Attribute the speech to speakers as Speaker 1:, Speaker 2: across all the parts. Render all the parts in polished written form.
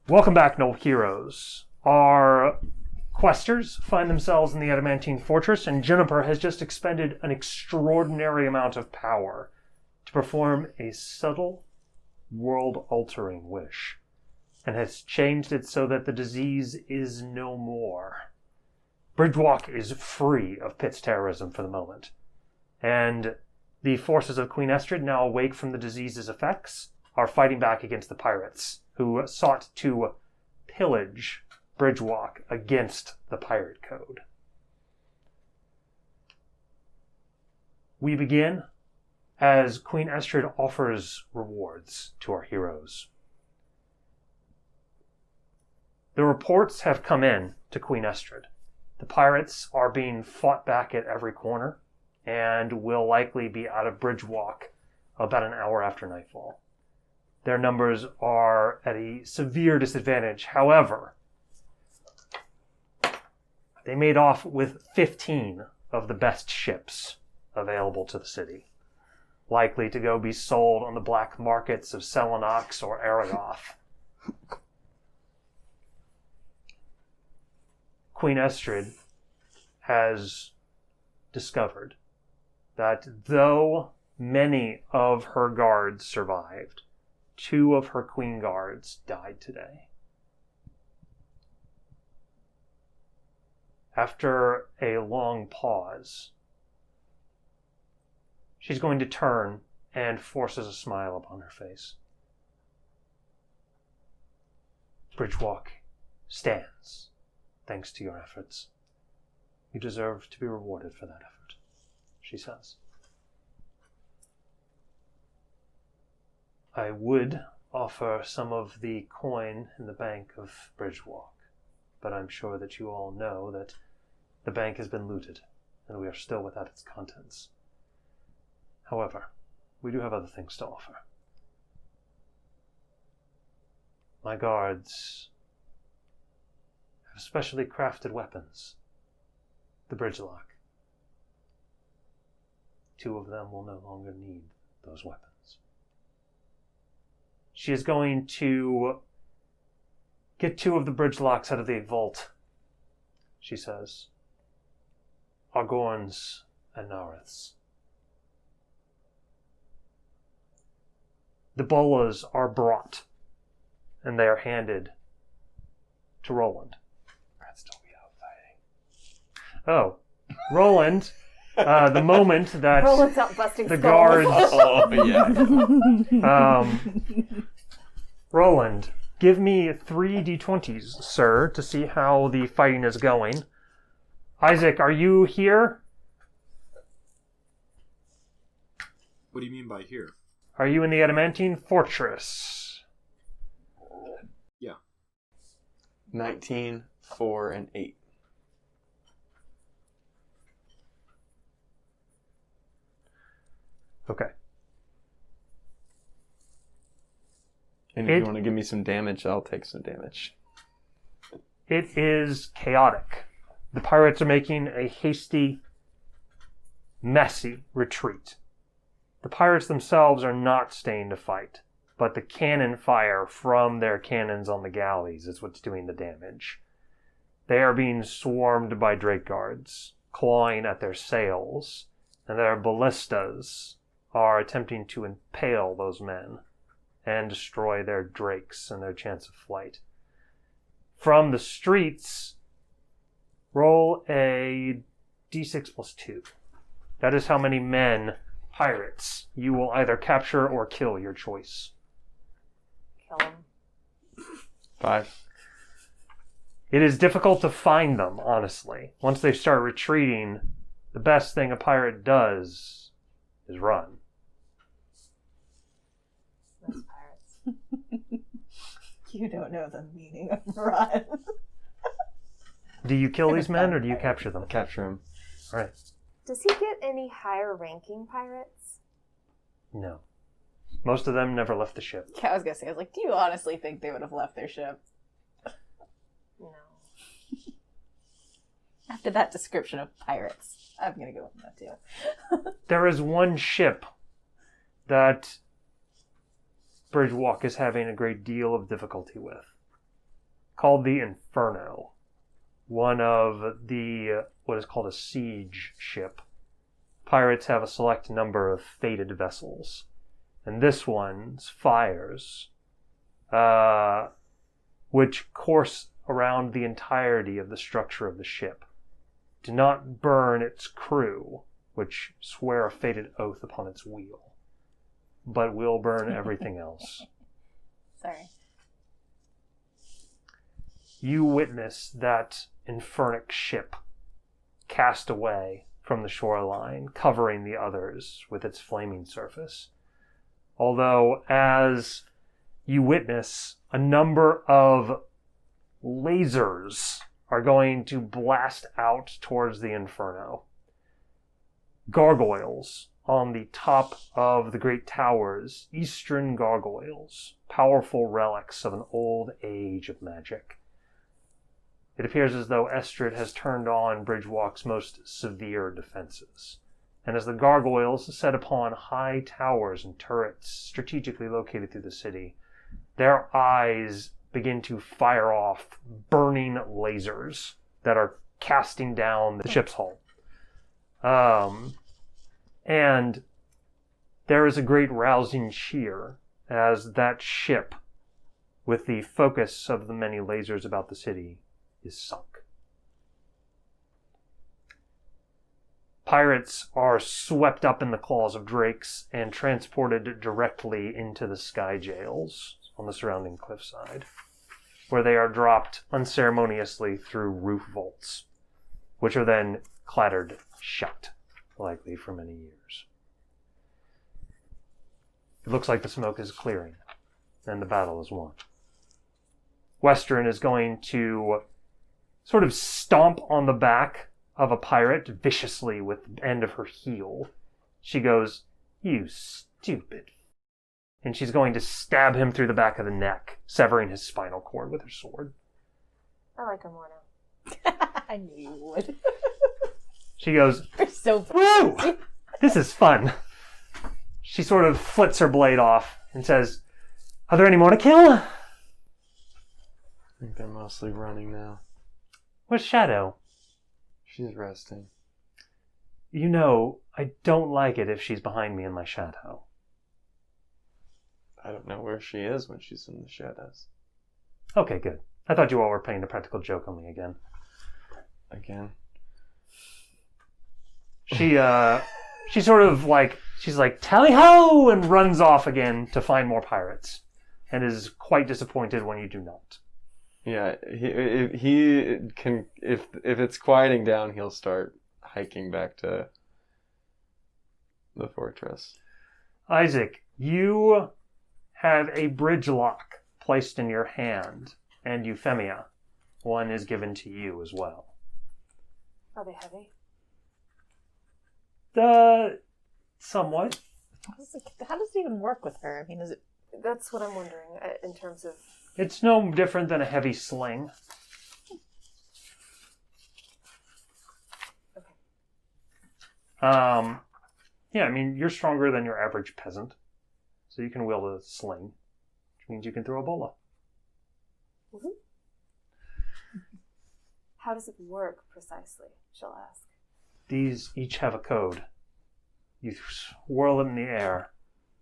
Speaker 1: Welcome back, Noel Heroes. Our questers find themselves in the Adamantine Fortress, and Juniper has just expended an extraordinary amount of power to perform a subtle, world-altering wish, and has changed it so that the disease is no more. Bridgewalk is free of Pitt's terrorism for the moment, and the forces of Queen Estrid, now awake from the disease's effects, are fighting back against the pirates, who sought to pillage Bridgewalk against the pirate code. We begin as Queen Estrid offers rewards to our heroes. The reports have come in to Queen Estrid. The pirates are being fought back at every corner and will likely be out of Bridgewalk about an hour after nightfall. Their numbers are at a severe disadvantage. However, they made off with 15 of the best ships available to the city, likely to go be sold on the black markets of Selenox or Aragoth. Queen Estrid has discovered that though many of her guards survived, 2 of her queen guards died today. After a long pause, she's going to turn and forces a smile upon her face. Bridgewalk stands, thanks to your efforts. You deserve to be rewarded for that effort, she says. I would offer some of the coin in the bank of Bridgewalk, but I'm sure that you all know that the bank has been looted, and we are still without its contents. However, we do have other things to offer. My guards have specially crafted weapons. The bridge lock. 2 of them will no longer need those weapons. She is going to get 2 of the bridge locks out of the vault, she says. Argorns and Nareths. The bolas are brought, and they are handed to Roland. Rats don't be out fighting. Oh, Roland, the moment that
Speaker 2: Roland's out busting
Speaker 1: the
Speaker 2: skulls.
Speaker 1: guards...
Speaker 3: Oh, yeah.
Speaker 1: Roland, give me 3 d20s, sir, to see how the fighting is going. Isaac, are you here?
Speaker 4: What do you mean by here?
Speaker 1: Are you in the Adamantine Fortress?
Speaker 4: Yeah.
Speaker 3: 19, 4, and 8.
Speaker 1: Okay.
Speaker 3: And if you want to give me some damage, I'll take some damage.
Speaker 1: It is chaotic. The pirates are making a hasty, messy retreat. The pirates themselves are not staying to fight, but the cannon fire from their cannons on the galleys is what's doing the damage. They are being swarmed by drake guards, clawing at their sails, and their ballistas are attempting to impale those men and destroy their drakes and their chance of flight. From the streets, roll a d6 plus 2. That is how many men, pirates, you will either capture or kill, your choice.
Speaker 2: Kill him.
Speaker 3: 5.
Speaker 1: It is difficult to find them, honestly. Once they start retreating, the best thing a pirate does is run.
Speaker 2: Those pirates. You don't know the meaning of run.
Speaker 1: Do you kill these men or do you capture them?
Speaker 3: Capture him.
Speaker 1: All right.
Speaker 2: Does he get any higher ranking pirates?
Speaker 1: No. Most of them never left the ship.
Speaker 5: Yeah, I was gonna say, do you honestly think they would have left their ship?
Speaker 2: No.
Speaker 5: After that description of pirates, I'm gonna go with that too.
Speaker 1: There is one ship that Bridgewalk is having a great deal of difficulty with. called the Inferno. One of the, what is called a siege ship. Pirates have a select number of fated vessels. And this one's fires, which course around the entirety of the structure of the ship, do not burn its crew, which swear a fated oath upon its wheel, but will burn everything else.
Speaker 5: Sorry.
Speaker 1: You witness that infernic ship cast away from the shoreline, covering the others with its flaming surface. Although, as you witness, a number of lasers are going to blast out towards the Inferno. Gargoyles on the top of the great towers, eastern gargoyles, powerful relics of an old age of magic. It appears as though Estrid has turned on Bridgewalk's most severe defenses. And as the gargoyles set upon high towers and turrets strategically located through the city, their eyes begin to fire off burning lasers that are casting down the ship's hull. And there is a great rousing cheer as that ship, with the focus of the many lasers about the city, is sunk. Pirates are swept up in the claws of drakes and transported directly into the sky jails on the surrounding cliffside, where they are dropped unceremoniously through roof vaults, which are then clattered shut, likely for many years. It looks like the smoke is clearing, and the battle is won. Western is going to sort of stomp on the back of a pirate viciously with the end of her heel. She goes, "You stupid." And she's going to stab him through the back of the neck, severing his spinal cord with her sword.
Speaker 2: I like her more now.
Speaker 5: I knew you would.
Speaker 1: She goes,
Speaker 5: You're so
Speaker 1: "Woo! This is fun." She sort of flits her blade off and says, "Are there any more to kill?"
Speaker 3: I think they're mostly running now.
Speaker 1: Where's Shadow?
Speaker 3: She's resting.
Speaker 1: You know, I don't like it if she's behind me in my shadow.
Speaker 3: I don't know where she is when she's in the shadows.
Speaker 1: Okay, good. I thought you all were playing a practical joke on me again.
Speaker 3: Again.
Speaker 1: She's like, "Tally ho!" and runs off again to find more pirates, and is quite disappointed when you do not.
Speaker 3: Yeah, he can if it's quieting down, he'll start hiking back to the fortress.
Speaker 1: Isaac, you have a bridge lock placed in your hand, and Euphemia, one is given to you as well.
Speaker 2: Are they heavy?
Speaker 1: Somewhat.
Speaker 5: How does it even work with her? I mean, is it...
Speaker 2: That's what I'm wondering in terms of...
Speaker 1: It's no different than a heavy sling.
Speaker 2: Okay.
Speaker 1: Yeah, I mean, you're stronger than your average peasant, so you can wield a sling, which means you can throw a bola.
Speaker 2: Mm-hmm. How does it work precisely? She'll ask.
Speaker 1: These each have a code. You swirl it in the air.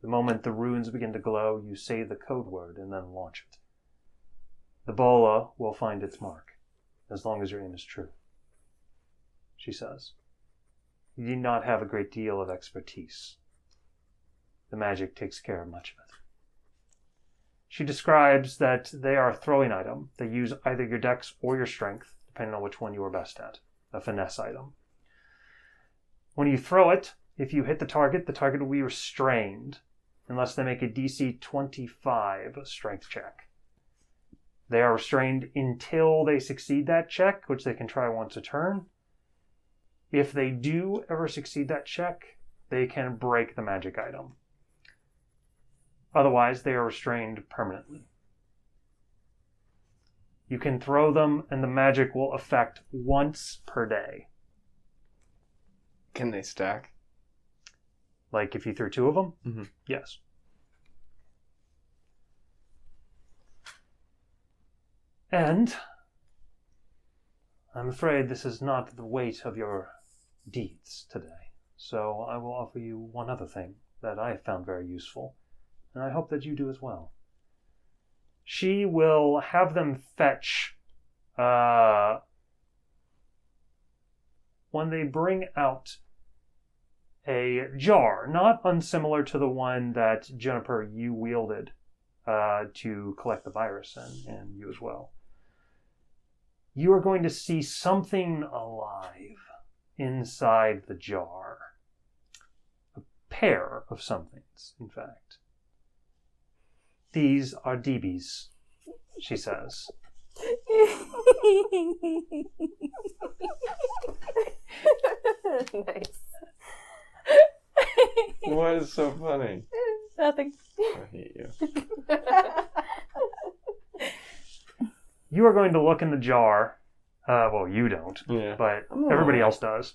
Speaker 1: The moment the runes begin to glow, you say the code word and then launch it. The bola will find its mark, as long as your aim is true, she says. You do not have a great deal of expertise. The magic takes care of much of it. She describes that they are a throwing item. They use either your dex or your strength, depending on which one you are best at. A finesse item. When you throw it, if you hit the target will be restrained unless they make a DC 25 strength check. They are restrained until they succeed that check, which they can try once a turn. If they do ever succeed that check, they can break the magic item. Otherwise, they are restrained permanently. You can throw them, and the magic will affect once per day.
Speaker 3: Can they stack?
Speaker 1: Like if you threw two of them?
Speaker 3: Mm-hmm.
Speaker 1: Yes. And I'm afraid this is not the weight of your deeds today. So I will offer you one other thing that I have found very useful, and I hope that you do as well. She will have them fetch, when they bring out a jar, not unsimilar to the one that Juniper, you wielded to collect the virus, and you as well. You are going to see something alive inside the jar. A pair of somethings, in fact. These are DBs, she says.
Speaker 5: Nice.
Speaker 3: What is so funny?
Speaker 5: Nothing.
Speaker 3: I hate you.
Speaker 1: You are going to look in the jar. Well, you don't,
Speaker 3: Yeah.
Speaker 1: but everybody else does.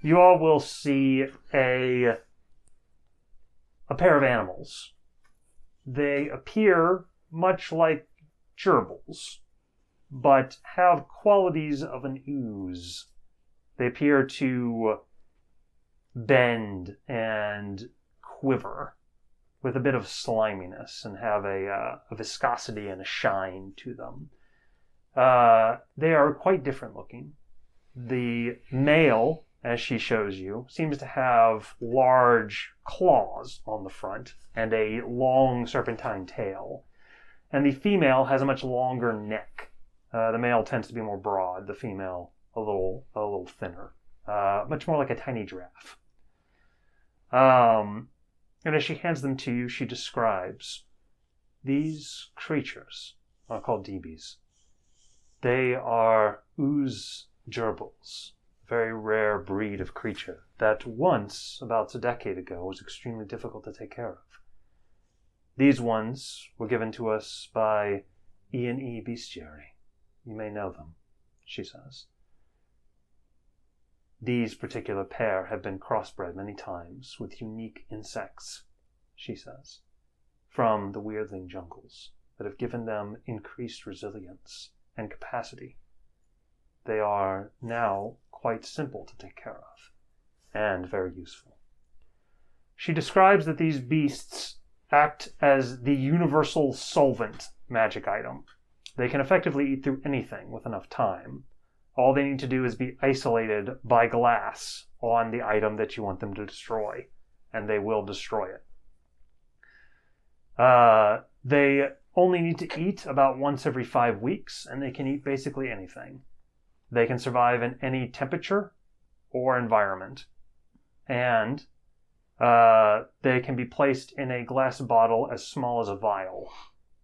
Speaker 1: You all will see a pair of animals. They appear much like gerbils, but have qualities of an ooze. They appear to bend and quiver with a bit of sliminess and have a viscosity and a shine to them. They are quite different looking. The male, as she shows you, seems to have large claws on the front and a long serpentine tail. And the female has a much longer neck. The male tends to be more broad, the female a little thinner. Much more like a tiny giraffe. And as she hands them to you, she describes these creatures are called DBs. They are ooze gerbils, a very rare breed of creature that once, about a decade ago, was extremely difficult to take care of. These ones were given to us by E&E Bestiary. You may know them, she says. These particular pair have been crossbred many times with unique insects, she says, from the weirdling jungles that have given them increased resilience and capacity. They are now quite simple to take care of and very useful. She describes that these beasts act as the universal solvent magic item. They can effectively eat through anything with enough time. All they need to do is be isolated by glass on the item that you want them to destroy, and they will destroy it. They only need to eat about once every 5 weeks, and they can eat basically anything. They can survive in any temperature or environment, and they can be placed in a glass bottle as small as a vial.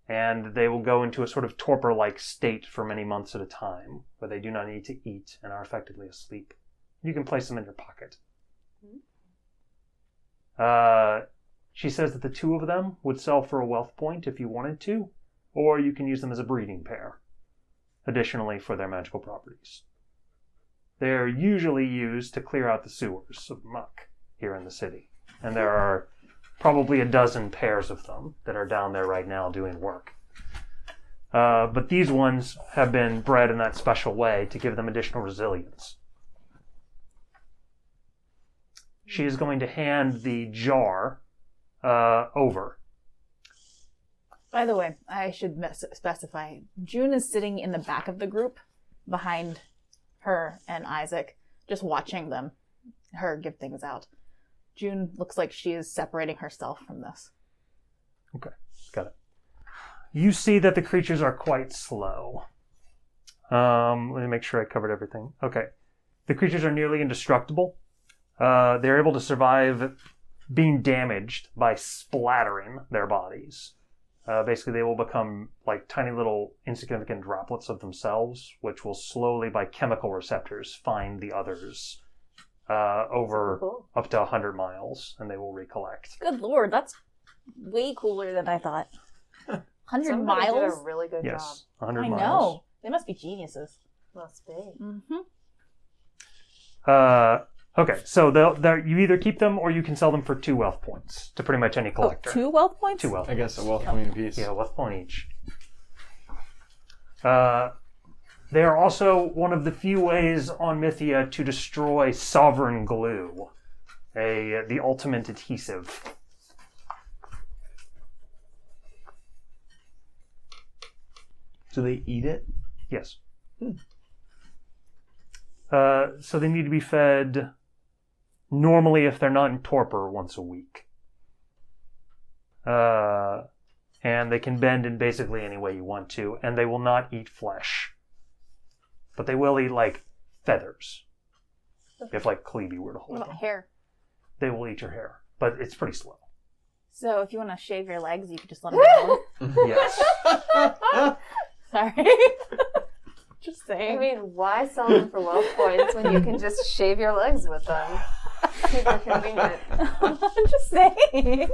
Speaker 1: And they will go into a sort of torpor-like state for many months at a time, where they do not need to eat and are effectively asleep. You can place them in your pocket. She says that the two of them would sell for a wealth point if you wanted to, or you can use them as a breeding pair, additionally for their magical properties. They're usually used to clear out the sewers of muck here in the city, and there are probably a dozen pairs of them that are down there right now doing work. But these ones have been bred in that special way to give them additional resilience. She is going to hand the jar over.
Speaker 5: By the way, I should specify, June is sitting in the back of the group behind her and Isaac, just watching her give things out. June looks like she is separating herself from this.
Speaker 1: Okay, got it. You see that the creatures are quite slow. Let me make sure I covered everything. Okay. The creatures are nearly indestructible. They're able to survive being damaged by splattering their bodies. Basically, they will become like tiny little insignificant droplets of themselves, which will slowly, by chemical receptors, find the others over up to 100 miles, and they will recollect.
Speaker 5: Good lord, that's way cooler than I thought. 100
Speaker 2: Somebody did
Speaker 5: miles?
Speaker 2: a really good job.
Speaker 1: Yes, 100
Speaker 5: I
Speaker 1: miles.
Speaker 5: know. They must be geniuses.
Speaker 2: Must be.
Speaker 5: Mm-hmm.
Speaker 1: Okay, so you either keep them or you can sell them for 2 wealth points to pretty much any collector.
Speaker 5: 2 wealth points?
Speaker 1: 2 wealth
Speaker 3: I guess a
Speaker 1: points.
Speaker 3: wealth point apiece.
Speaker 1: Yeah, wealth point each. They are also one of the few ways on Mythia to destroy sovereign glue, the ultimate adhesive.
Speaker 3: Do they eat it?
Speaker 1: Yes. So they need to be fed normally, if they're not in torpor, once a week. And they can bend in basically any way you want to, and they will not eat flesh. But they will eat, like, feathers. If, like, Cleve were to hold
Speaker 5: What
Speaker 1: them.
Speaker 5: about hair?
Speaker 1: They will eat your hair, but it's pretty slow.
Speaker 5: So if you want to shave your legs, you could just let them go.
Speaker 1: Yes.
Speaker 5: Sorry. Just saying.
Speaker 6: I mean, why sell them for wealth points when you can just shave your legs with them? Super convenient.
Speaker 5: I'm just saying.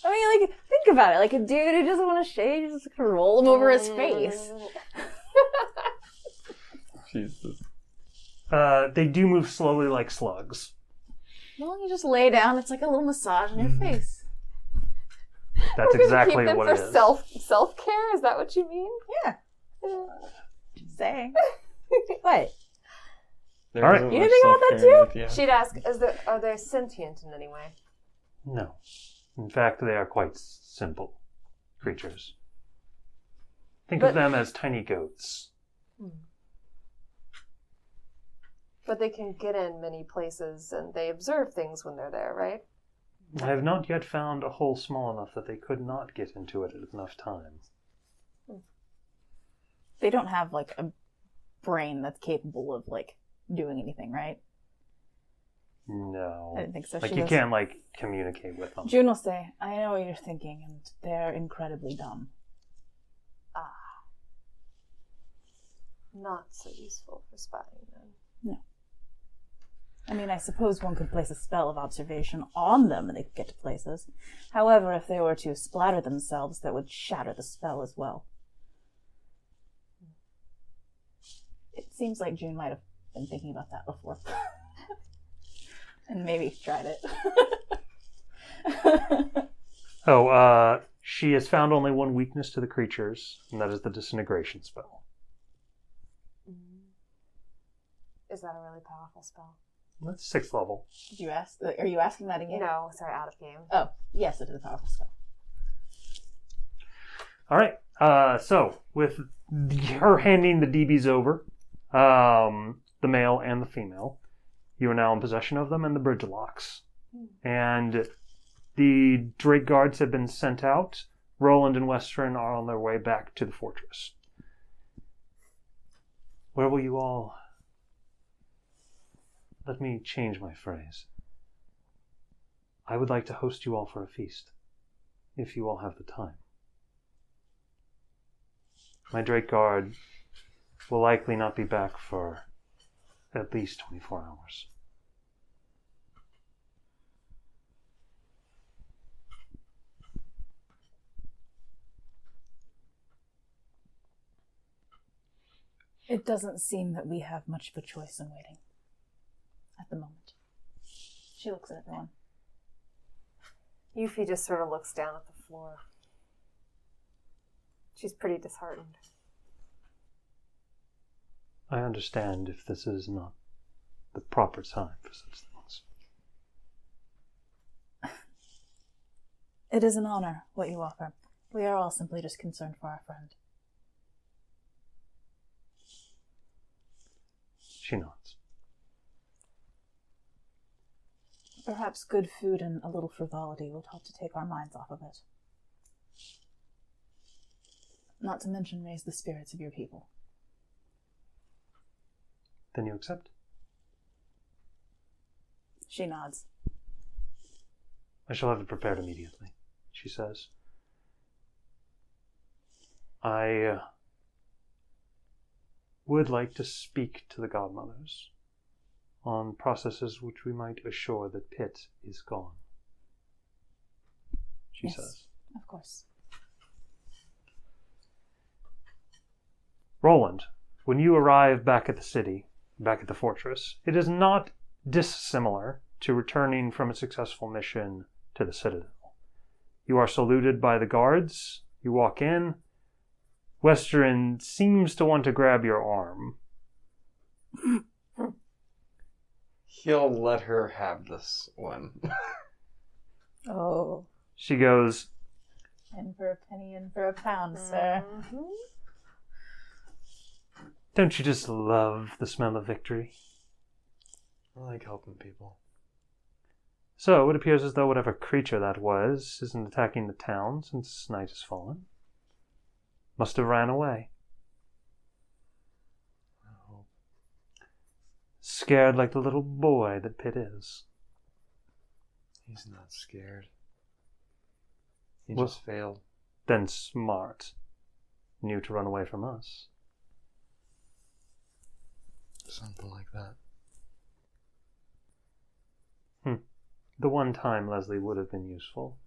Speaker 5: I mean, like, think about it. Like, a dude who doesn't want to shave, you're just gonna roll him over his face.
Speaker 3: Jesus.
Speaker 1: They do move slowly like slugs.
Speaker 5: Well, you just lay down. It's like a little massage on your face.
Speaker 1: That's exactly what it
Speaker 6: for
Speaker 1: is.
Speaker 6: self care. Is that what you mean?
Speaker 2: Yeah.
Speaker 5: Just saying.
Speaker 2: What?
Speaker 3: There
Speaker 1: All right.
Speaker 3: isn't
Speaker 5: You
Speaker 3: much
Speaker 5: think about that
Speaker 3: self-care in Mythia.
Speaker 6: She'd ask, are they sentient in any way?
Speaker 1: No. In fact, they are quite simple creatures. Think of them as tiny goats.
Speaker 6: But they can get in many places and they observe things when they're there, right?
Speaker 1: I have not yet found a hole small enough that they could not get into it at enough time.
Speaker 5: They don't have, like, a brain that's capable of, like, doing anything, right?
Speaker 1: No.
Speaker 5: I didn't think so.
Speaker 1: Like,
Speaker 5: She
Speaker 1: you
Speaker 5: goes,
Speaker 1: can't, like, communicate with them.
Speaker 5: June will say, I know what you're thinking, and they're incredibly dumb.
Speaker 6: Not so useful for spying then.
Speaker 5: No. I mean, I suppose one could place a spell of observation on them and they could get to places. However, if they were to splatter themselves, that would shatter the spell as well. It seems like June might have been thinking about that before. And maybe tried it.
Speaker 1: She has found only one weakness to the creatures, and that is the disintegration spell.
Speaker 6: Is that a really powerful spell?
Speaker 1: That's 6th level.
Speaker 5: Did you ask? Are you asking that again?
Speaker 6: No, sorry, out of game.
Speaker 5: Oh, yes, it is a powerful spell.
Speaker 1: All right. So, with her handing the DBs over, the male and the female, you are now in possession of them and the bridge locks. And the Drake guards have been sent out. Roland and Western are on their way back to the fortress. Where will you all... Let me change my phrase. I would like to host you all for a feast, if you all have the time. My Drake Guard will likely not be back for at least 24 hours.
Speaker 5: It doesn't seem that we have much of a choice in waiting. At the moment. She looks at everyone.
Speaker 6: Yuffie just sort of looks down at the floor. She's pretty disheartened.
Speaker 1: I understand if this is not the proper time for such things.
Speaker 5: It is an honor, what you offer. We are all simply just concerned for our friend.
Speaker 1: She nods.
Speaker 5: Perhaps good food and a little frivolity would help to take our minds off of it. Not to mention raise the spirits of your people.
Speaker 1: Then you accept?
Speaker 5: She nods.
Speaker 1: I shall have it prepared immediately, she says. I would like to speak to the godmothers on processes which we might assure that Pitt is gone, she
Speaker 5: Yes,
Speaker 1: says.
Speaker 5: of course.
Speaker 1: Roland, when you arrive back at the city, back at the fortress, it is not dissimilar to returning from a successful mission to the Citadel. You are saluted by the guards, you walk in, Western seems to want to grab your arm.
Speaker 3: He'll let her have this one.
Speaker 5: Oh.
Speaker 1: She goes,
Speaker 5: In for a penny, in for a pound, sir.
Speaker 1: don't you just love the smell of victory?
Speaker 3: I like helping people.
Speaker 1: So it appears as though whatever creature that was isn't attacking the town since night has fallen. Must have ran away.
Speaker 3: I hope.
Speaker 1: Scared like the little boy that Pitt is.
Speaker 3: He's not scared. He
Speaker 1: Well-
Speaker 3: just failed.
Speaker 1: Then smart. Knew to run away from us.
Speaker 3: Something like that.
Speaker 1: The one time Leslie would have been useful.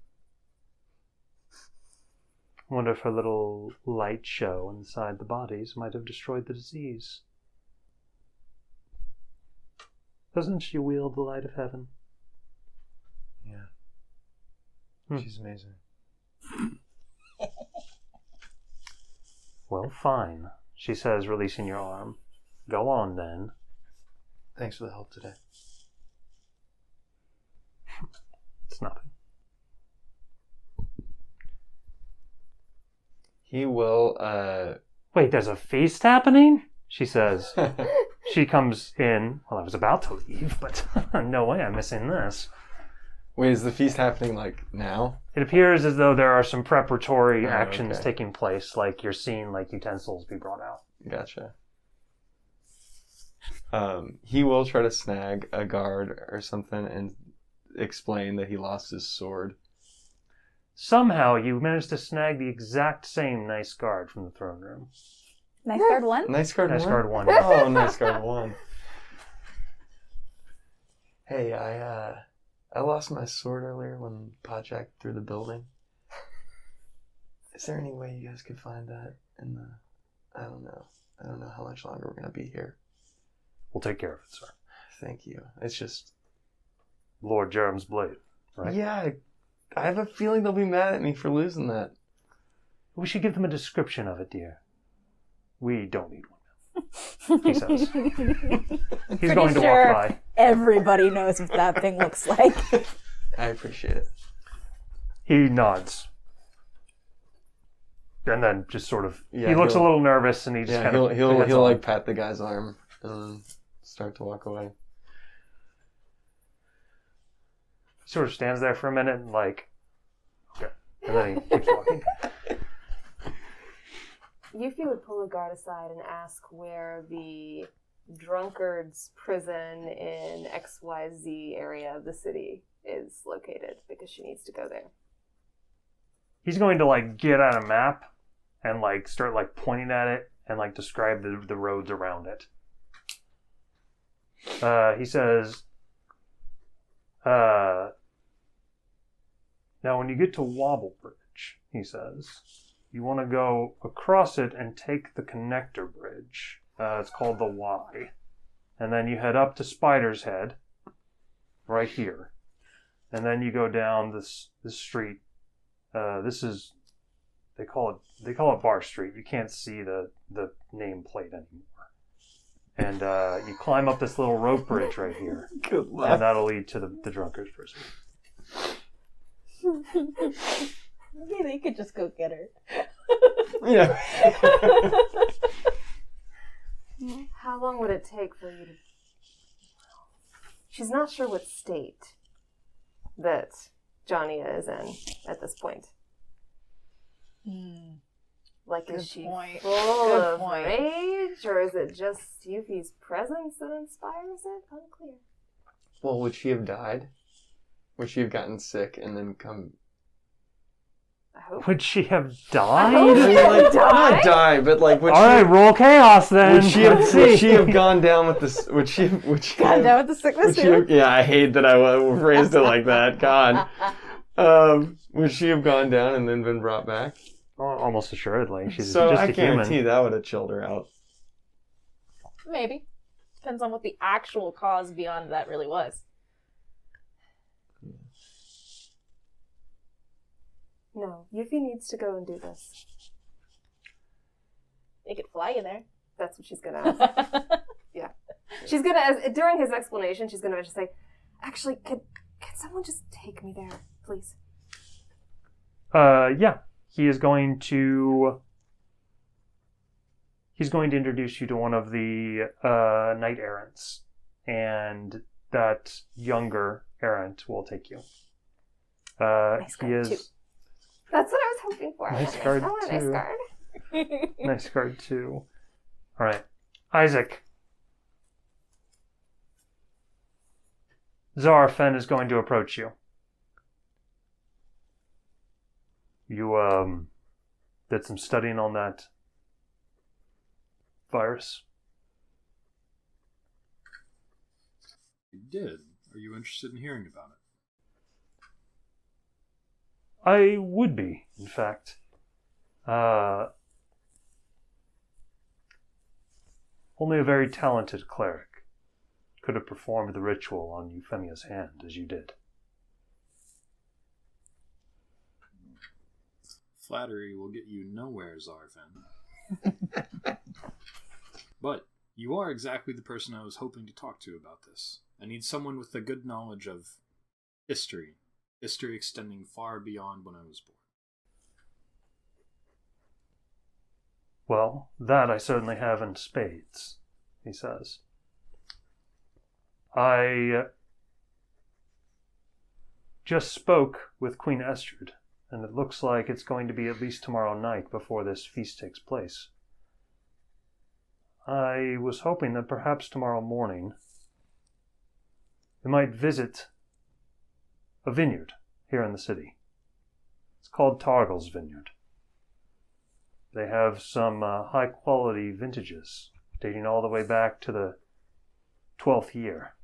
Speaker 1: Wonder if her little light show inside the bodies might have destroyed the disease. Doesn't she wield the light of heaven?
Speaker 3: Yeah. She's amazing.
Speaker 1: Well, fine, she says, releasing your arm. Go on, then.
Speaker 3: Thanks for the help today.
Speaker 1: It's nothing.
Speaker 3: He will,
Speaker 1: Wait, there's a feast happening? She says. She comes in. Well, I was about to leave, but no way I'm missing this.
Speaker 3: Wait, is the feast happening, like, now?
Speaker 1: It appears as though there are some preparatory
Speaker 3: Oh,
Speaker 1: actions
Speaker 3: okay.
Speaker 1: taking place, like you're seeing like utensils be brought out.
Speaker 3: Gotcha. He will try to snag a guard or something and explain that he lost his sword.
Speaker 1: Somehow you managed to snag the exact same nice guard from the throne room.
Speaker 5: Nice guard one?
Speaker 3: Nice guard
Speaker 1: Nice
Speaker 3: one?
Speaker 1: guard one.
Speaker 3: Oh, nice guard one. Hey, I lost my sword earlier when Podjack threw the building. Is there any way you guys could find that in the... I don't know how much longer we're going to be here.
Speaker 1: We'll take care of it, sir.
Speaker 3: Thank you. It's just...
Speaker 1: Lord Jerem's blade, right?
Speaker 3: Yeah, I have a feeling they'll be mad at me for losing that.
Speaker 1: We should give them a description of it, dear. We don't need one, he says. He's going to
Speaker 5: sure
Speaker 1: walk by.
Speaker 5: Everybody knows what that thing looks like.
Speaker 3: I appreciate it.
Speaker 1: He nods. And then just sort of...
Speaker 3: Yeah,
Speaker 1: he looks a
Speaker 3: he'll-
Speaker 1: little nervous and he just
Speaker 3: Yeah,
Speaker 1: kind of...
Speaker 3: he'll
Speaker 1: heads on.
Speaker 3: like pat the guy's arm and then start to walk away.
Speaker 1: Sort of stands there for a minute and like... Okay. And then he keeps walking.
Speaker 6: Yuffie would pull a guard aside and ask where the drunkard's prison in XYZ area of the city is located, because she needs to go there.
Speaker 1: He's going to like get out a map and like start like pointing at it and like describe the roads around it. He says, now when you get to Wobble Bridge, he says, you want to go across it and take the connector bridge. It's called the Y. And then you head up to Spider's Head, right here. And then you go down this street. This is, they call it Bar Street. You can't see the nameplate anymore. And you climb up this little rope bridge right here.
Speaker 3: Good
Speaker 1: And that'll lead to the drunkard's prison.
Speaker 2: Maybe they could just go get her.
Speaker 3: Yeah.
Speaker 6: How long would it take for you to... She's not sure what state that Johnnia is in at this point. Like,
Speaker 5: Good
Speaker 6: is she
Speaker 5: point.
Speaker 6: full
Speaker 5: Good
Speaker 6: of
Speaker 5: point.
Speaker 6: rage, or is it just Yuffie's presence that inspires it? Unclear.
Speaker 3: Well, would she have died? Would she have gotten sick and then come...
Speaker 6: I hope.
Speaker 1: Would she have
Speaker 6: hope
Speaker 1: died?
Speaker 3: I mean, like,
Speaker 6: Die?
Speaker 3: not die, but like, would
Speaker 1: All right, roll chaos then.
Speaker 3: would she have,
Speaker 1: Let's
Speaker 3: would she
Speaker 1: see.
Speaker 3: have gone down with this? Would she
Speaker 5: God,
Speaker 3: have,
Speaker 5: down with the sickness
Speaker 3: would she
Speaker 5: too.
Speaker 3: have, yeah, I hate that I phrased it like that. God. Would she have gone down and then been brought back?
Speaker 1: Almost assuredly. She's
Speaker 3: So
Speaker 1: just
Speaker 3: I
Speaker 1: a human.
Speaker 3: guarantee that would have chilled her out.
Speaker 5: Maybe. Depends on what the actual cause beyond that really was.
Speaker 6: No, Yuffie needs to go and do this.
Speaker 5: They could fly you there.
Speaker 6: That's what she's gonna ask. She's gonna, during his explanation, she's gonna just say, actually, could someone just take me there, please?
Speaker 1: Yeah. He's going to introduce you to one of the knight errants, and that younger errant will take you.
Speaker 5: Nice
Speaker 1: He
Speaker 5: card,
Speaker 1: is
Speaker 5: too.
Speaker 6: That's what I was hoping for.
Speaker 1: Nice card,
Speaker 6: I want a nice
Speaker 1: too.
Speaker 6: card.
Speaker 1: Nice card too. All right, Isaac. Zarafen is going to approach you. You did some studying on that virus.
Speaker 4: You did. Are you interested in hearing about it?
Speaker 1: I would be, in fact. Only a very talented cleric could have performed the ritual on Euphemia's hand as you did.
Speaker 4: Flattery will get you nowhere, Zarfan. But you are exactly the person I was hoping to talk to about this. I need someone with a good knowledge of history extending far beyond when I was born.
Speaker 1: Well, that I certainly have in spades, he says. I just spoke with Queen Estrid, and it looks like it's going to be at least tomorrow night before this feast takes place. I was hoping that perhaps tomorrow morning we might visit a vineyard here in the city. It's called Targle's Vineyard. They have some high-quality vintages dating all the way back to the 12th year.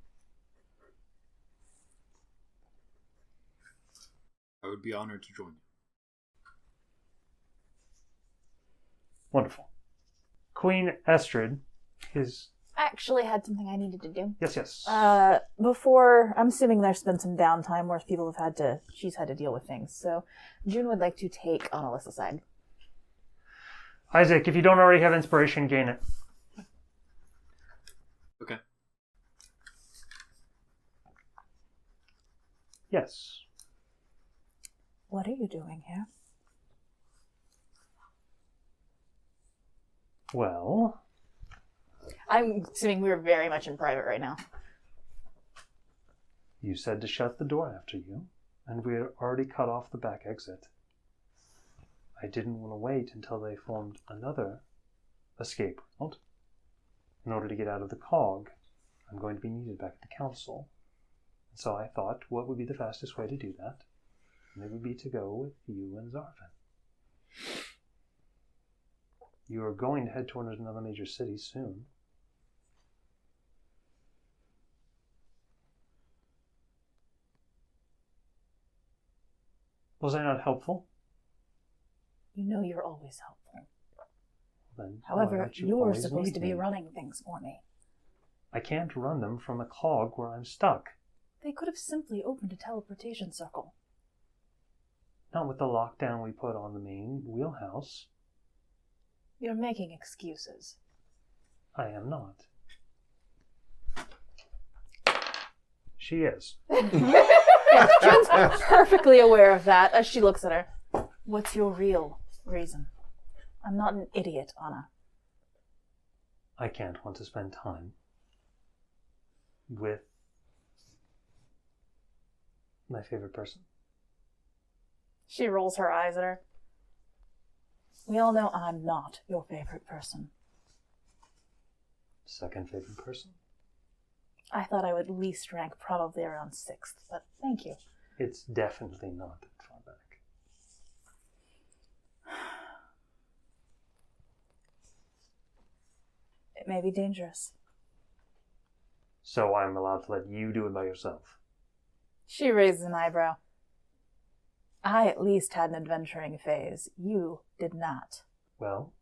Speaker 4: I would be honored to join you.
Speaker 1: Wonderful. Queen Estrid is...
Speaker 5: I actually had something I needed to do.
Speaker 1: Yes.
Speaker 5: Before, I'm assuming there's been some downtime where she's had to deal with things. So June would like to take Annalise aside.
Speaker 1: Isaac, if you don't already have inspiration, gain it.
Speaker 4: Okay.
Speaker 1: Yes.
Speaker 2: What are you doing here?
Speaker 1: Well,
Speaker 5: I'm assuming we're very much in private right now.
Speaker 1: you said to shut the door after you, and we had already cut off the back exit. I didn't want to wait until they formed another escape route. In order to get out of the cog, I'm going to be needed back at the council. And so I thought, what would be the fastest way to do that? And it would be to go with you and Zarfan. You are going to head towards another major city soon. Was I not helpful?
Speaker 5: You know you're always helpful.
Speaker 1: Then why
Speaker 5: However,
Speaker 1: don't you
Speaker 5: you're
Speaker 1: always
Speaker 5: supposed
Speaker 1: need
Speaker 5: to be
Speaker 1: me?
Speaker 5: running things for me.
Speaker 1: I can't run them from a cog where I'm stuck.
Speaker 5: They could have simply opened a teleportation circle.
Speaker 1: Not with the lockdown we put on the main wheelhouse.
Speaker 5: You're making excuses.
Speaker 1: I am not. She is.
Speaker 5: Yeah, June's perfectly aware of that as she looks at her. What's your real reason? I'm not an idiot, Anna.
Speaker 1: I can't want to spend time with my favorite person.
Speaker 5: She rolls her eyes at her. We all know I'm not your favorite person.
Speaker 1: Second favorite person?
Speaker 5: I thought I would least rank probably around 6th, but thank you.
Speaker 1: It's definitely not that far back.
Speaker 5: It may be dangerous.
Speaker 1: So I'm allowed to let you do it by yourself.
Speaker 5: She raises an eyebrow. I at least had an adventuring phase. You did not.
Speaker 1: Well,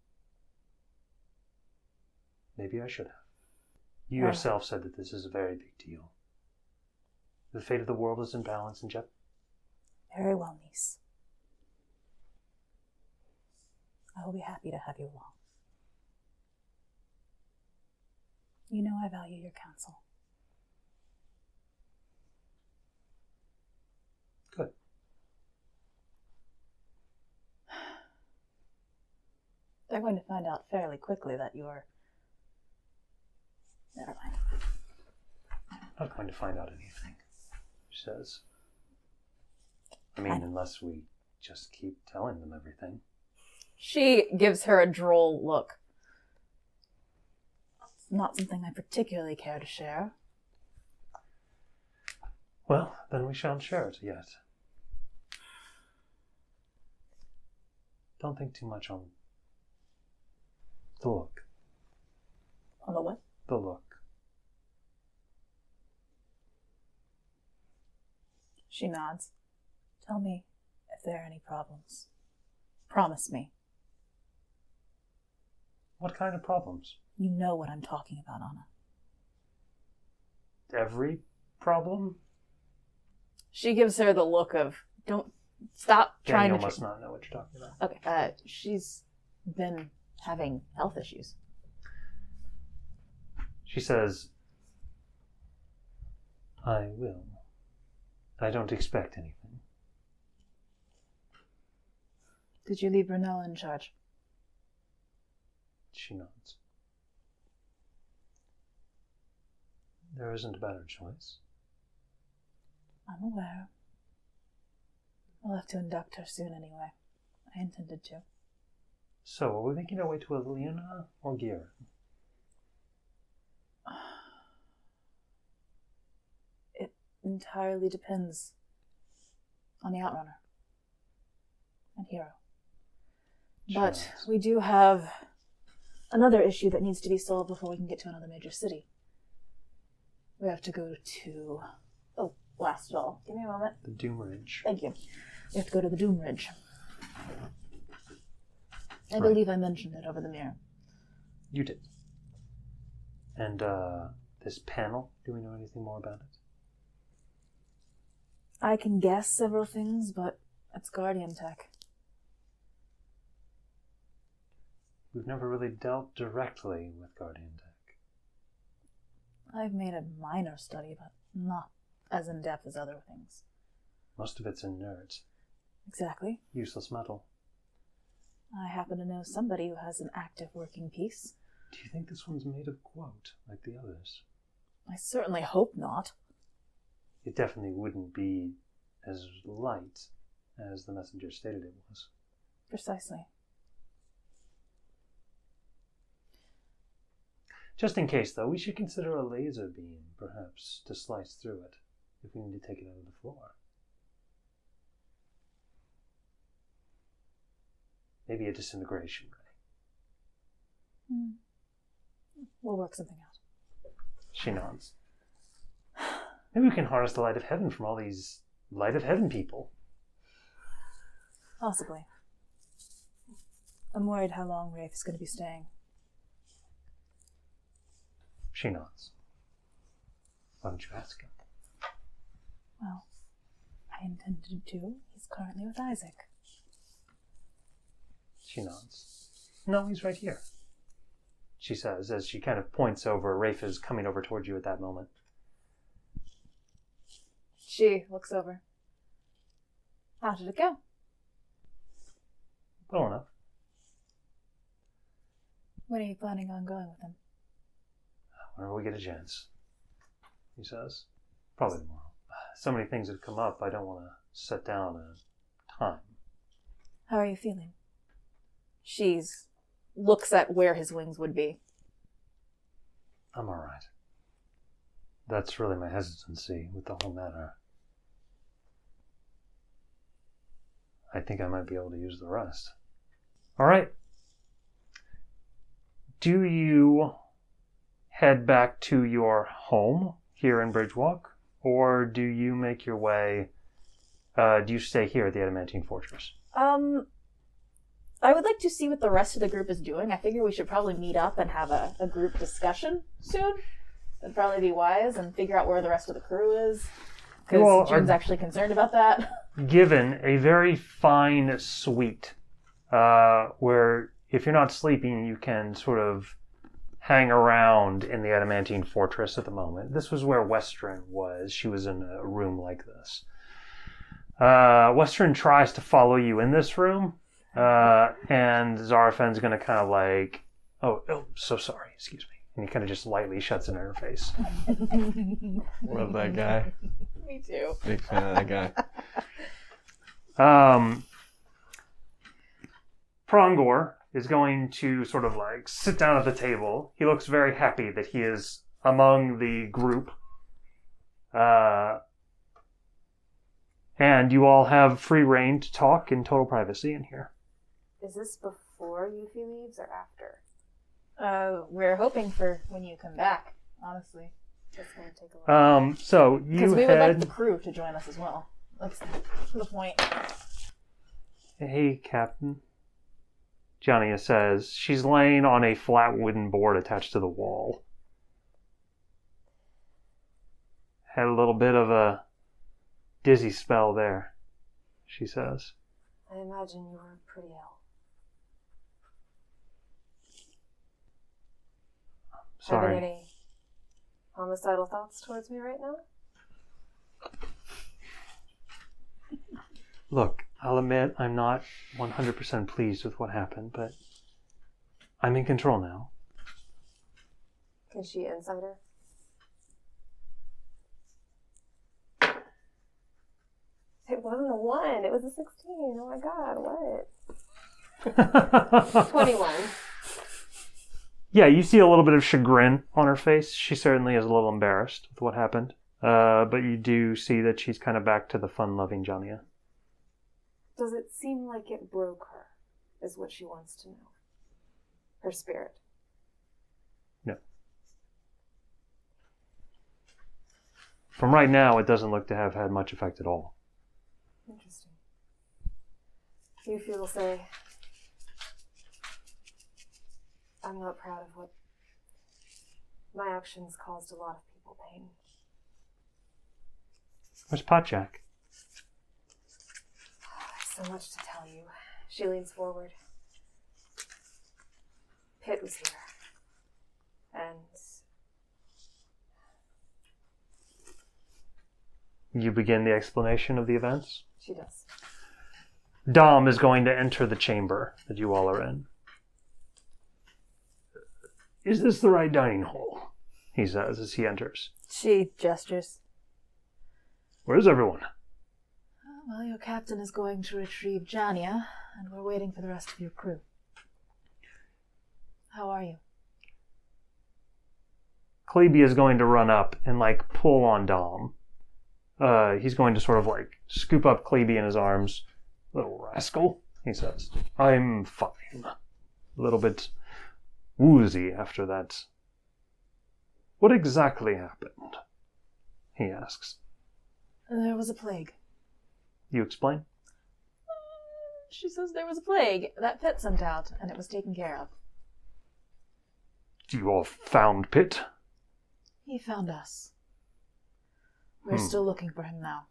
Speaker 1: maybe I should have. You yourself said that this is a very big deal. The fate of the world is in balance and jeopardy.
Speaker 5: Very well, niece. I will be happy to have you along. You know I value your counsel.
Speaker 1: Good.
Speaker 5: They're going to find out fairly quickly that you're... Never mind.
Speaker 1: I'm not going to find out anything, she says. I mean, unless we just keep telling them everything.
Speaker 5: She gives her a droll look. It's not something I particularly care to share.
Speaker 1: Well, then we shan't share it yet. Don't think too much on the look.
Speaker 5: On the what?
Speaker 1: The look.
Speaker 5: She nods. Tell me if there are any problems. Promise me.
Speaker 1: What kind of problems?
Speaker 5: You know what I'm talking about, Anna.
Speaker 1: Every problem?
Speaker 5: She gives her the look of, don't stop trying
Speaker 1: Daniel
Speaker 5: to...
Speaker 1: must not know what you're talking about.
Speaker 5: Okay, she's been having health issues.
Speaker 1: She says, I will. I don't expect anything.
Speaker 5: Did you leave Brunella in charge?
Speaker 1: She nods. There isn't a better choice.
Speaker 5: I'm aware. I'll have to induct her soon anyway. I intended to.
Speaker 1: So, are we making our way to Alina or Gira?
Speaker 5: It entirely depends on the Outrunner and Hero.
Speaker 1: She
Speaker 5: But
Speaker 1: nods.
Speaker 5: we do have another issue that needs to be solved before we can get to another major city. We have to go to... Oh, last of all. Give me a moment.
Speaker 1: The Doom Ridge.
Speaker 5: Thank you. We have to go to the Doom Ridge. I
Speaker 1: Right.
Speaker 5: believe I mentioned it over the mirror.
Speaker 1: You did. And, this panel, do we know anything more about it?
Speaker 5: I can guess several things, but it's Guardian tech.
Speaker 1: We've never really dealt directly with Guardian Tech.
Speaker 5: I've made a minor study, but not as in-depth as other things.
Speaker 1: Most of it's inert.
Speaker 5: Exactly.
Speaker 1: Useless metal.
Speaker 5: I happen to know somebody who has an active working piece.
Speaker 1: Do you think this one's made of quote, like the others?
Speaker 5: I certainly hope not.
Speaker 1: It definitely wouldn't be as light as the messenger stated it was.
Speaker 5: Precisely.
Speaker 1: Just in case, though, we should consider a laser beam, perhaps, to slice through it, if we need to take it out of the floor. Maybe a disintegration ray.
Speaker 5: We'll work something out.
Speaker 1: She nods. Maybe we can harness the light of heaven from all these light of heaven people.
Speaker 5: Possibly. I'm worried how long Rafe is going to be staying.
Speaker 1: She nods. Why don't you ask him?
Speaker 5: Well, I intended to. He's currently with Isaac.
Speaker 1: She nods. No, he's right here, she says, as she kind of points over. Rafe is coming over towards you at that moment.
Speaker 5: She looks over. How did it go?
Speaker 1: Well enough.
Speaker 5: When are you planning on going with him?
Speaker 1: Whenever we get a chance, he says. Probably tomorrow. So many things have come up, I don't want to set down a time.
Speaker 5: How are you feeling? She's looks at where his wings would be.
Speaker 1: I'm alright. That's really my hesitancy with the whole matter. I think I might be able to use the rest. Alright. Do you head back to your home here in Bridgewalk? Or do you make your way... do you stay here at the Adamantine Fortress?
Speaker 5: I would like to see what the rest of the group is doing. I figure we should probably meet up and have a group discussion soon. That'd probably be wise, and figure out where the rest of the crew is.
Speaker 1: You all
Speaker 5: Because June's actually concerned about that.
Speaker 1: Given a very fine suite, where if you're not sleeping, you can sort of hang around in the adamantine fortress at the moment. This was where Western was. She was in a room like this. Western tries to follow you in this room, and Zarafen's going to kind of like, oh, so sorry, excuse me. And he kind of just lightly shuts it in her face.
Speaker 3: Love that guy.
Speaker 5: Me too.
Speaker 3: Big fan of that guy.
Speaker 1: Prongor is going to sort of like sit down at the table. He looks very happy that he is among the group. And you all have free reign to talk in total privacy in here.
Speaker 6: Is this before Yuffie leaves or after?
Speaker 5: We're hoping for when you come back, honestly.
Speaker 6: It's going to take a while.
Speaker 1: So you
Speaker 5: Because we would like the
Speaker 1: had...
Speaker 5: crew to join us as well. That's the point.
Speaker 1: Hey, Captain. Jania says. She's laying on a flat wooden board attached to the wall. Had a little bit of a dizzy spell there, she says.
Speaker 6: I imagine you were pretty ill.
Speaker 1: Sorry.
Speaker 6: Having any homicidal thoughts towards me right now?
Speaker 1: Look, I'll admit I'm not 100% pleased with what happened, but I'm in control now.
Speaker 6: Is she insider? It wasn't a 1, it was a 16. Oh my god, what? 21.
Speaker 1: Yeah, you see a little bit of chagrin on her face. She certainly is a little embarrassed with what happened. But you do see that she's kind of back to the fun-loving Jania.
Speaker 6: Does it seem like it broke her, is what she wants to know? Her spirit.
Speaker 1: No. From right now, it doesn't look to have had much effect at all.
Speaker 6: Interesting. Yuffie will say, I'm not proud of what my actions caused a lot of people pain.
Speaker 1: Where's Potjack?
Speaker 6: So much to tell you. She leans forward. Pitt was here. And
Speaker 1: You begin the explanation of the events.
Speaker 6: she does.
Speaker 1: Dom is going to enter the chamber that you all are in. Is this the right dining hall? He says as he enters.
Speaker 5: She gestures.
Speaker 1: Where's everyone?
Speaker 5: Well, your captain is going to retrieve Jania, and we're waiting for the rest of your crew. How are you?
Speaker 1: Klebe is going to run up and like pull on Dom. He's going to sort of like scoop up Klebe in his arms. Little rascal, he says. I'm fine. A little bit woozy after that. What exactly happened? He asks.
Speaker 5: There was a plague.
Speaker 1: You explain?
Speaker 5: She says there was a plague that Pitt sent out, and it was taken care of.
Speaker 1: You all found Pitt?
Speaker 5: He found us. We're still looking for him now.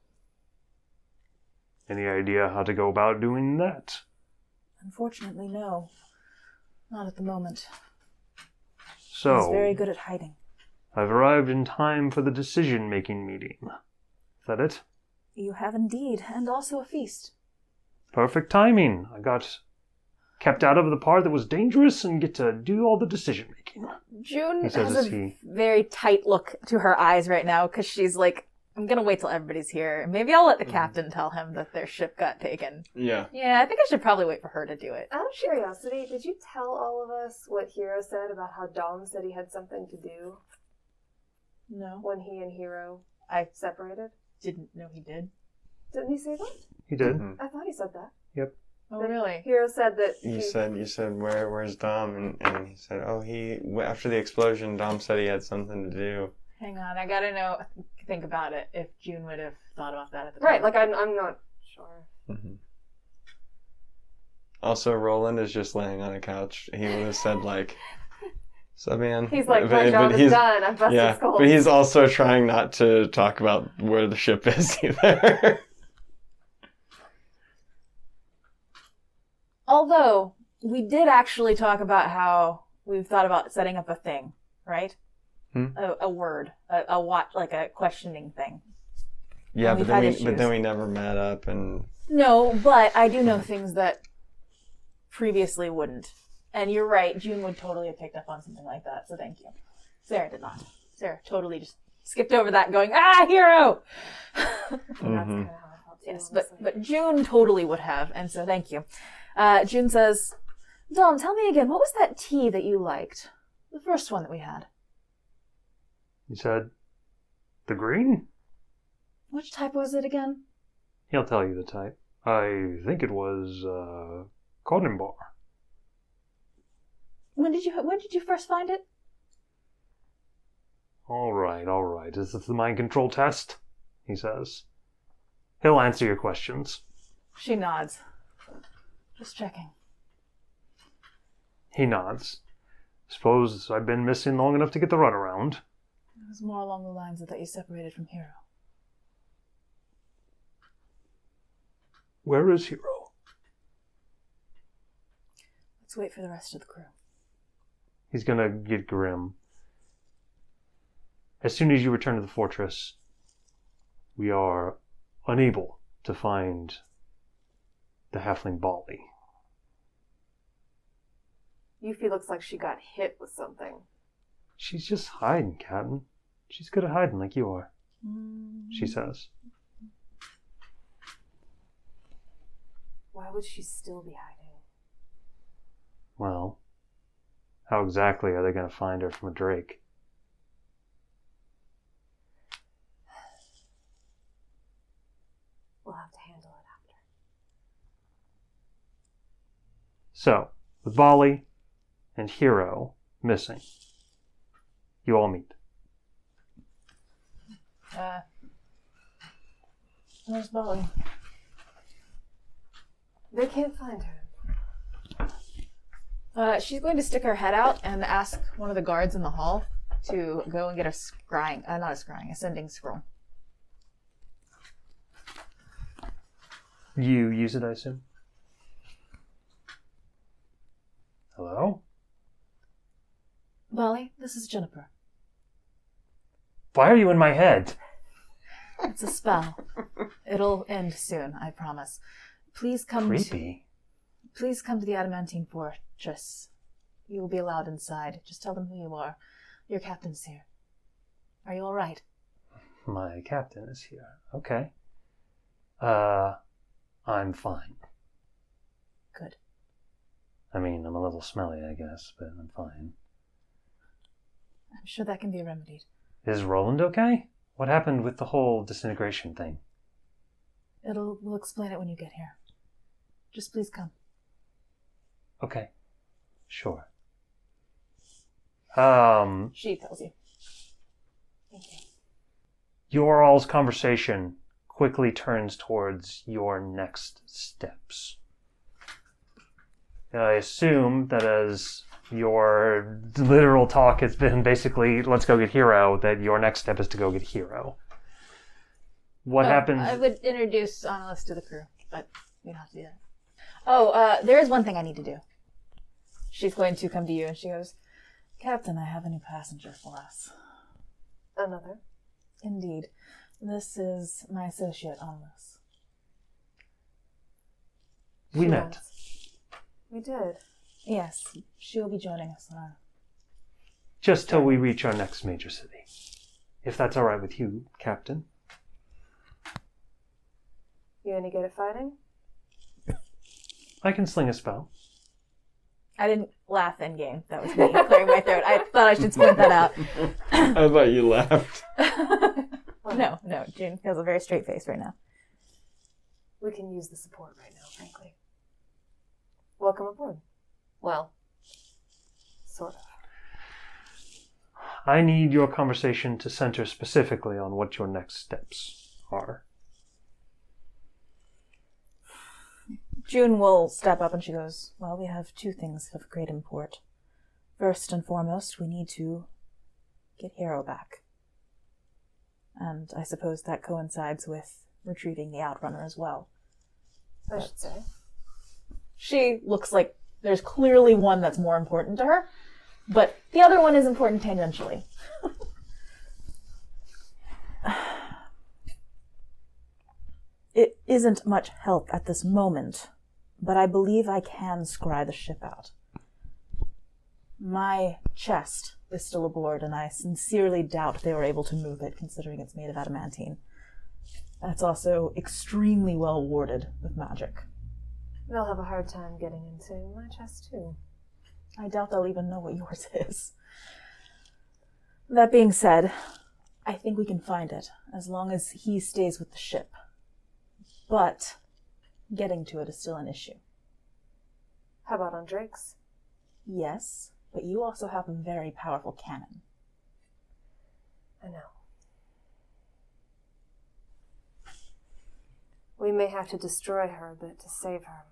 Speaker 1: Any idea how to go about doing that?
Speaker 5: Unfortunately, no. Not at the moment.
Speaker 1: So,
Speaker 5: He's very good at hiding.
Speaker 1: I've arrived in time for the decision-making meeting. Is that it?
Speaker 5: You have indeed, and also a feast.
Speaker 1: Perfect timing. I got kept out of the part that was dangerous and get to do all the decision-making.
Speaker 5: June
Speaker 1: He says
Speaker 5: has
Speaker 1: as
Speaker 5: a
Speaker 1: he...
Speaker 5: very tight look to her eyes right now, because she's like, I'm gonna wait till everybody's here. Maybe I'll let the captain tell him that their ship got taken.
Speaker 3: Yeah.
Speaker 5: Yeah, I think I should probably wait for her to do it.
Speaker 6: Out of curiosity, did you tell all of us what Hero said about how Dom said he had something to do
Speaker 5: No.
Speaker 6: when he and Hero
Speaker 5: I
Speaker 6: separated?
Speaker 5: didn't know he did.
Speaker 6: Didn't he say that?
Speaker 1: He did.
Speaker 3: Mhm.
Speaker 6: I thought he said that.
Speaker 1: Yep.
Speaker 5: Oh,
Speaker 6: That
Speaker 5: really?
Speaker 6: Hero said that
Speaker 3: You said where's Dom, and he said, oh, after the explosion, Dom said he had something to do.
Speaker 5: Hang on, I gotta think about it, if June would have thought about that at the time.
Speaker 6: Right, like I'm not sure.
Speaker 3: Mm-hmm. Also, Roland is just laying on a couch. He would have said like, "So man,"
Speaker 6: He's like, my job is done. I've busted
Speaker 3: yeah,
Speaker 6: skulls.
Speaker 3: but he's also trying not to talk about where the ship is either.
Speaker 5: Although, we did actually talk about how we've thought about setting up a thing, right?
Speaker 3: Hmm?
Speaker 5: A word, a watch, like a questioning thing.
Speaker 3: Yeah,
Speaker 5: And
Speaker 3: but
Speaker 5: we've had
Speaker 3: then we
Speaker 5: issues.
Speaker 3: never met up, and
Speaker 5: No, but I do know things that previously wouldn't. And you're right, June would totally have picked up on something like that, so thank you. Sarah did not. Sarah totally just skipped over that going, hero!
Speaker 6: That's kind of how I felt too.
Speaker 5: Yes,
Speaker 6: honestly.
Speaker 5: but June totally would have, and so thank you. June says, Dom, tell me again, what was that tea that you liked? The first one that we had.
Speaker 1: He said, the green?
Speaker 5: Which type was it again?
Speaker 1: He'll tell you the type. I think it was, cotton bar.
Speaker 5: When did you first find it?
Speaker 1: All right. Is this the mind control test? He says. He'll answer your questions.
Speaker 5: She nods. Just checking.
Speaker 1: He nods. Suppose I've been missing long enough to get the runaround.
Speaker 5: It was more along the lines of that you separated from Hero.
Speaker 1: Where is Hero?
Speaker 5: Let's wait for the rest of the crew.
Speaker 1: He's gonna get grim. As soon as you return to the fortress, we are unable to find the halfling Bali.
Speaker 6: Yuffie looks like she got hit with something.
Speaker 1: She's just hiding, Captain. She's good at hiding like you are, she says.
Speaker 6: Why would she still be hiding?
Speaker 1: Well, how exactly are they going to find her from a drake?
Speaker 6: We'll have to handle it after.
Speaker 1: So, with Bali and Hero missing, you all meet.
Speaker 5: Where's Bali?
Speaker 6: They can't find her.
Speaker 5: She's going to stick her head out and ask one of the guards in the hall to go and get a scrying, a sending scroll.
Speaker 1: You use it, I assume? Hello?
Speaker 5: Bali, this is Juniper.
Speaker 1: Why are you in my head?
Speaker 5: It's a spell. It'll end soon, I promise. Please come
Speaker 1: Creepy.
Speaker 5: Please come to the Adamantine Fortress. You will be allowed inside. Just tell them who you are. Your captain's here. Are you all right?
Speaker 1: My captain is here. Okay. I'm fine.
Speaker 5: Good.
Speaker 1: I mean, I'm a little smelly, I guess, but I'm fine.
Speaker 5: I'm sure that can be remedied.
Speaker 1: Is Roland okay? What happened with the whole disintegration thing?
Speaker 5: We'll explain it when you get here. Just please come.
Speaker 1: Okay. Sure.
Speaker 5: She tells you.
Speaker 6: Thank you.
Speaker 1: Your all's conversation quickly turns towards your next steps. I assume that as your literal talk has been basically, let's go get Hero, that your next step is to go get Hero. What happens?
Speaker 5: I would introduce Annalise to the crew, but we don't have to do that. There is one thing I need to do. She's going to come to you and she goes, Captain, I have a new passenger for us.
Speaker 6: Another?
Speaker 5: Indeed. This is my associate, Annalise.
Speaker 1: We met.
Speaker 6: We did.
Speaker 5: Yes, she will be joining us on our...
Speaker 1: Just till we reach our next major city. If that's all right with you, Captain.
Speaker 6: You any good at fighting?
Speaker 1: I can sling a spell.
Speaker 5: I didn't laugh in game. That was me clearing my throat. I thought I should point that out.
Speaker 3: I thought you laughed.
Speaker 5: No, June has a very straight face right now.
Speaker 6: We can use the support right now, frankly. Welcome aboard. Well, sort of.
Speaker 1: I need your conversation to center specifically on what your next steps are.
Speaker 5: June will step up and she goes, well, we have two things of great import. First and foremost, we need to get Hero back. And I suppose that coincides with retrieving the Outrunner as well.
Speaker 6: I should say.
Speaker 5: She looks like there's clearly one that's more important to her. But the other one is important tangentially. It isn't much help at this moment, but I believe I can scry the ship out. My chest is still aboard, and I sincerely doubt they were able to move it, considering it's made of adamantine. That's also extremely well warded with magic.
Speaker 6: They'll have a hard time getting into my chest, too.
Speaker 5: I doubt they'll even know what yours is. That being said, I think we can find it, as long as he stays with the ship. But getting to it is still an issue.
Speaker 6: How about on Drake's?
Speaker 5: Yes, but you also have a very powerful cannon.
Speaker 6: I know. We may have to destroy her a bit to save her.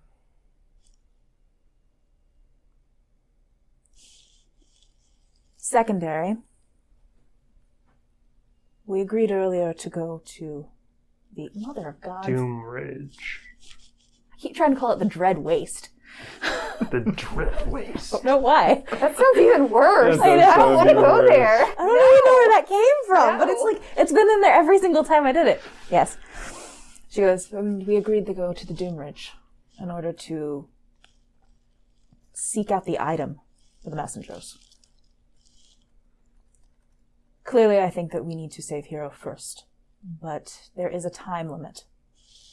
Speaker 5: Secondary. We agreed earlier to go to the Mother of God.
Speaker 1: Doom Ridge.
Speaker 5: I keep trying to call it the Dread Waste.
Speaker 1: The Dread Waste.
Speaker 5: I don't know why.
Speaker 6: That sounds even worse.
Speaker 1: That does
Speaker 6: I don't want to
Speaker 1: sound
Speaker 6: go
Speaker 1: worse.
Speaker 6: there.
Speaker 5: I don't even know where that came from, but it's
Speaker 6: No.
Speaker 5: like, it's been in there every single time I did it. Yes. She goes, we agreed to go to the Doom Ridge in order to seek out the item for the messengers. Clearly, I think that we need to save Hero first, but there is a time limit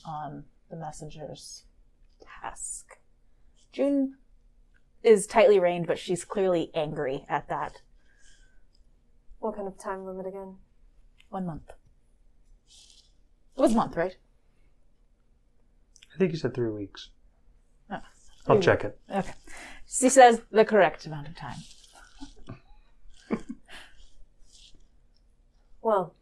Speaker 5: on the messenger's task. June is tightly reined, but she's clearly angry at that.
Speaker 6: What kind of time limit again?
Speaker 5: 1 month. It was a month, right?
Speaker 1: I think you said 3 weeks.
Speaker 5: Oh,
Speaker 1: I'll check it.
Speaker 5: Okay. She says the correct amount of time.
Speaker 6: Well,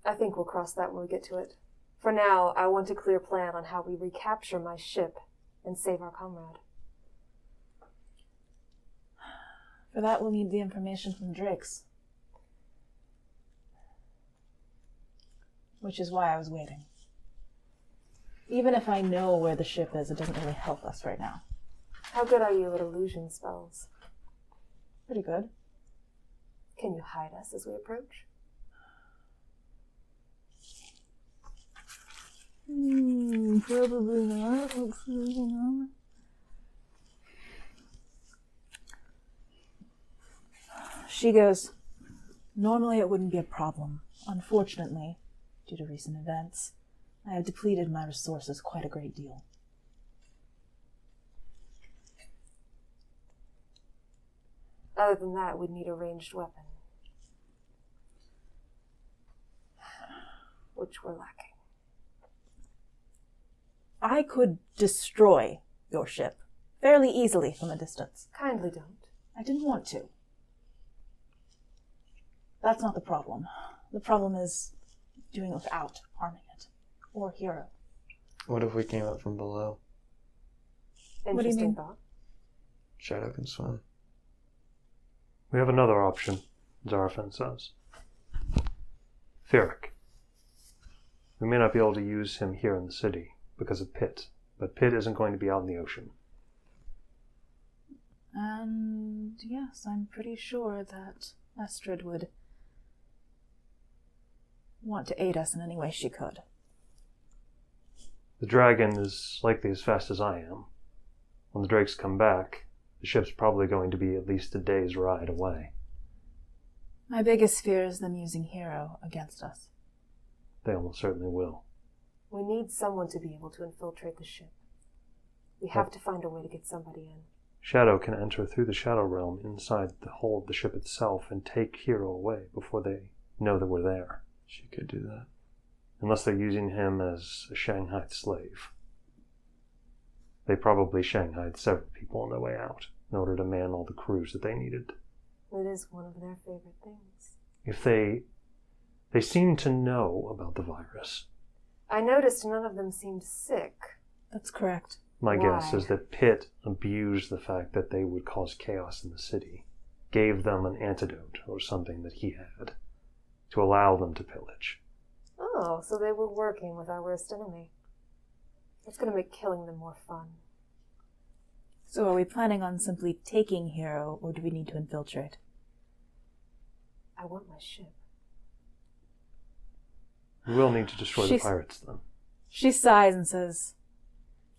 Speaker 6: I think we'll cross that when we get to it. For now, I want a clear plan on how we recapture my ship and save our comrade.
Speaker 5: For that, we'll need the information from Drake's. Which is why I was waiting. Even if I know where the ship is, it doesn't really help us right now.
Speaker 6: How good are you at illusion spells?
Speaker 5: Pretty good.
Speaker 6: Can you hide us as we approach?
Speaker 5: Probably not. She goes, normally it wouldn't be a problem. Unfortunately, due to recent events, I have depleted my resources quite a great deal.
Speaker 6: Other than that, we'd need a ranged weapon. Which we're lacking.
Speaker 5: I could destroy your ship fairly easily from a distance.
Speaker 6: Kindly don't.
Speaker 5: I didn't want to. That's not the problem. The problem is doing it without harming it. Or Hero.
Speaker 3: What if we came up from below?
Speaker 5: What do you
Speaker 6: Interesting
Speaker 5: mean?
Speaker 6: thought.
Speaker 3: Shadow can swim.
Speaker 1: We have another option, Zarafin says. Ferric. We may not be able to use him here in the city because of Pitt, but Pitt isn't going to be out in the ocean.
Speaker 5: And yes, I'm pretty sure that Estrid would want to aid us in any way she could.
Speaker 1: The dragon is likely as fast as I am. When the drakes come back, the ship's probably going to be at least a day's ride away.
Speaker 5: My biggest fear is them using Hero against us.
Speaker 1: They almost certainly will.
Speaker 6: We need someone to be able to infiltrate the ship. We have to find a way to get somebody in.
Speaker 1: Shadow can enter through the Shadow Realm inside the hull of the ship itself and take Hero away before they know that we're there.
Speaker 3: She could do that.
Speaker 1: Unless they're using him as a Shanghai slave. They probably Shanghaied several people on their way out in order to man all the crews that they needed.
Speaker 6: It is one of their favorite things.
Speaker 1: If they seem to know about the virus.
Speaker 6: I noticed none of them seemed sick.
Speaker 5: That's correct.
Speaker 1: My guess
Speaker 6: Why?
Speaker 1: is that Pitt abused the fact that they would cause chaos in the city, gave them an antidote or something that he had, to allow them to pillage.
Speaker 6: Oh, so they were working with our worst enemy. That's going to make killing them more fun.
Speaker 5: So are we planning on simply taking Hero, or do we need to infiltrate?
Speaker 6: I want my ship.
Speaker 1: We will need to destroy the
Speaker 5: She's-
Speaker 1: pirates then.
Speaker 5: She sighs and says,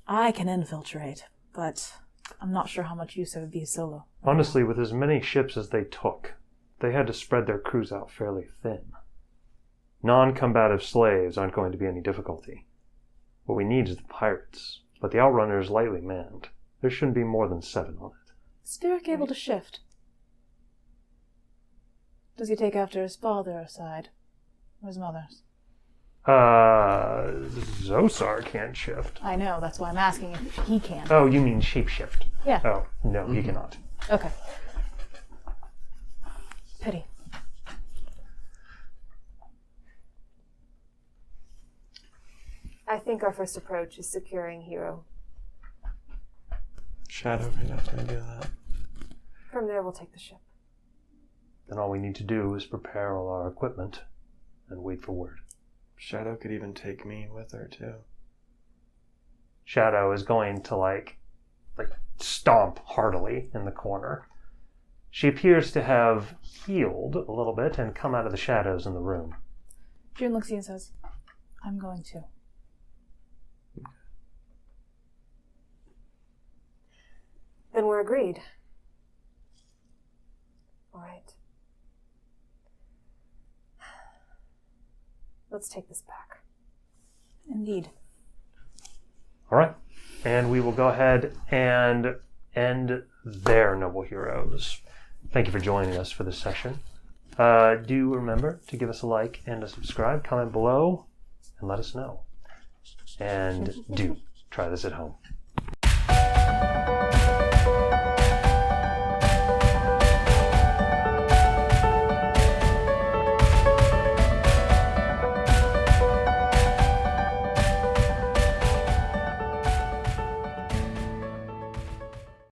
Speaker 5: I can infiltrate, but I'm not sure how much use it would be solo.
Speaker 1: Honestly, with as many ships as they took, they had to spread their crews out fairly thin. Non-combative slaves aren't going to be any difficulty. What we need is the pirates, but the Outrunner is lightly manned. There shouldn't be more than 7 on it.
Speaker 5: Is Spirit able to shift? Does he take after his father's side? Or his mother's?
Speaker 1: Zosar can't shift.
Speaker 5: I know, that's why I'm asking if he can.
Speaker 1: Oh, you mean shapeshift?
Speaker 5: Yeah.
Speaker 1: Oh, no, he cannot.
Speaker 5: Okay. Pity.
Speaker 6: I think our first approach is securing Hero.
Speaker 3: Shadow can definitely do that.
Speaker 6: From there, we'll take the ship.
Speaker 1: Then all we need to do is prepare all our equipment and wait for word.
Speaker 3: Shadow could even take me with her too.
Speaker 1: Shadow is going to like stomp heartily in the corner. She appears to have healed a little bit and come out of the shadows in the room.
Speaker 5: June looks at you and says, I'm going to.
Speaker 6: Then we're agreed. All right. Let's take this back.
Speaker 5: Indeed.
Speaker 1: All right. And we will go ahead and end there, noble heroes. Thank you for joining us for this session. Do remember to give us a like and a subscribe, comment below, and let us know. And do try this at home.